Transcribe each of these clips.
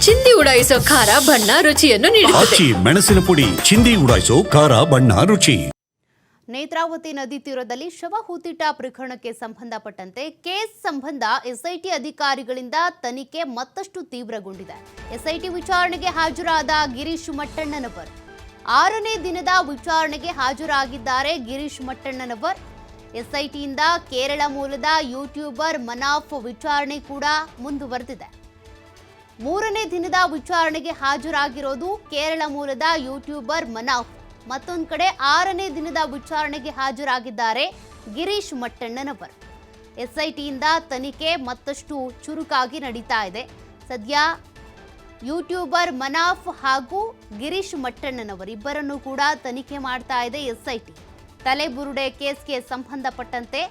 ಚಿಂದಿ ಉಡಾಯಿಸೋ ಖಾರ ಬಣ್ಣ ರುಚಿಯನ್ನು ನೀಡುತ್ತದೆ. ಮೆಣಸಿನ ಪುಡಿ ಚಿಂದಿ ಉಡಾಯಿಸೋ ಖಾರ ಬಣ್ಣ ರುಚಿ. ನೇತ್ರಾವತಿ ನದಿ ತೀರದಲ್ಲಿ ಶವ ಹೂತಿಟ್ಟ ಪ್ರಕರಣಕ್ಕೆ ಸಂಬಂಧಪಟ್ಟಂತೆ ಕೇಸ್ ಸಂಬಂಧ ಎಸ್ಐಟಿ ಅಧಿಕಾರಿಗಳಿಂದ ತನಿಖೆ ಮತ್ತಷ್ಟು ತೀವ್ರಗೊಂಡಿದೆ. ಎಸ್ಐಟಿ ವಿಚಾರಣೆಗೆ ಹಾಜರಾದ ಗಿರೀಶ್ ಮಟ್ಟಣ್ಣನವರ್ 6ನೇ ದಿನದ ವಿಚಾರಣೆಗೆ ಹಾಜರಾಗಿದ್ದಾರೆ. ಗಿರೀಶ್ ಮಟ್ಟಣ್ಣನವರ್ ಎಸ್ಐಟಿಯಿಂದ ಕೇರಳ ಮೂಲದ ಯೂಟ್ಯೂಬರ್ ಮನಾಫ್ ವಿಚಾರಣೆ ಕೂಡ ಮುಂದುವರೆದಿದೆ. 3ನೇ ದಿನದ ವಿಚಾರಣೆಗೆ ಹಾಜರಾಗಿರೋದು ಕೇರಳ ಮೂಲದ ಯೂಟ್ಯೂಬರ್ ಮನಾಫ್. ಮತ್ತೊಂದು ಕಡೆ 6ನೇ ದಿನದ ವಿಚಾರಣೆಗೆ ಹಾಜರಾಗಿದ್ದಾರೆ ಗಿರೀಶ್ ಮಟ್ಟಣ್ಣನವರ್. ಎಸ್ಐಟಿಯಿಂದ ತನಿಖೆ ಮತ್ತಷ್ಟು ಚುರುಕಾಗಿ ನಡೀತಾ ಇದೆ. ಸದ್ಯ ಯೂಟ್ಯೂಬರ್ ಮನಾಫ್ ಹಾಗೂ ಗಿರೀಶ್ ಮಟ್ಟಣ್ಣನವರ್ ಇಬ್ಬರನ್ನು ಕೂಡ ತನಿಖೆ ಮಾಡ್ತಾ ಇದೆ ಎಸ್ಐಟಿ. ತಲೆಬುರುಡೆ ಕೇಸ್ಗೆ ಸಂಬಂಧಪಟ್ಟಂತೆ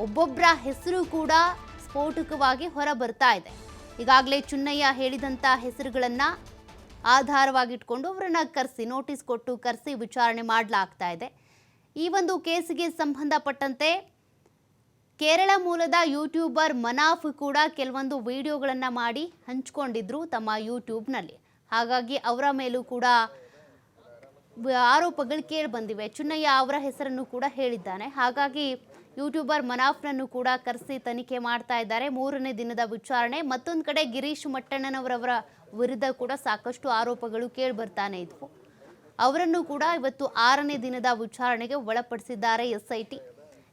ಒಬ್ಬೊಬ್ಬರ ಹೆಸರು ಕೂಡ ಸ್ಫೋಟಕವಾಗಿ ಹೊರ ಬರ್ತಾ ಇದೆ. ಈಗಾಗಲೇ ಚುನ್ನಯ್ಯ ಹೇಳಿದಂಥ ಹೆಸರುಗಳನ್ನು ಆಧಾರವಾಗಿಟ್ಕೊಂಡು ಅವರನ್ನ ಕರೆಸಿ ನೋಟಿಸ್ ಕೊಟ್ಟು ಕರೆಸಿ ವಿಚಾರಣೆ ಮಾಡಲಾಗ್ತಾ ಇದೆ. ಈ ಒಂದು ಕೇಸಿಗೆ ಸಂಬಂಧಪಟ್ಟಂತೆ ಕೇರಳ ಮೂಲದ ಯೂಟ್ಯೂಬರ್ ಮನಾಫ್ ಕೂಡ ಕೆಲವೊಂದು ವಿಡಿಯೋಗಳನ್ನು ಮಾಡಿ ಹಂಚಿಕೊಂಡಿದ್ರು ತಮ್ಮ ಯೂಟ್ಯೂಬ್ನಲ್ಲಿ. ಹಾಗಾಗಿ ಅವರ ಮೇಲೂ ಕೂಡ ಆರೋಪಗಳು ಕೇಳಿ ಬಂದಿವೆ. ಚುನ್ನಯ್ಯ ಅವರ ಹೆಸರನ್ನು ಕೂಡ ಹೇಳಿದ್ದಾನೆ. ಹಾಗಾಗಿ ಯೂಟ್ಯೂಬರ್ ಮನಾಫ್ನನ್ನು ಕೂಡ ಕರೆಸಿ ತನಿಖೆ ಮಾಡ್ತಾ ಇದ್ದಾರೆ. 3ನೇ ದಿನದ ವಿಚಾರಣೆ. ಮತ್ತೊಂದು ಕಡೆ ಗಿರೀಶ್ ಮಟ್ಟಣ್ಣನವರವರ ವಿರುದ್ಧ ಕೂಡ ಸಾಕಷ್ಟು ಆರೋಪಗಳು ಕೇಳಿ ಬರ್ತಾನೆ ಇದ್ವು. ಅವರನ್ನು ಕೂಡ ಇವತ್ತು 6ನೇ ದಿನದ ವಿಚಾರಣೆಗೆ ಒಳಪಡಿಸಿದ್ದಾರೆ ಎಸ್ಐಟಿ.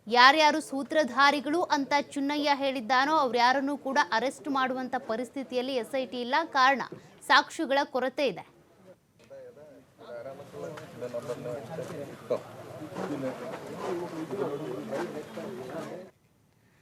ಯಾರ್ಯಾರು ಸೂತ್ರಧಾರಿಗಳು ಅಂತ ಚುನ್ನಯ್ಯ ಹೇಳಿದ್ದಾನೋ ಅವ್ರ್ಯಾರನ್ನೂ ಕೂಡ ಅರೆಸ್ಟ್ ಮಾಡುವಂಥ ಪರಿಸ್ಥಿತಿಯಲ್ಲಿ ಎಸ್ಐಟಿ ಇಲ್ಲ. ಕಾರಣ ಸಾಕ್ಷಿಗಳ ಕೊರತೆ ಇದೆ.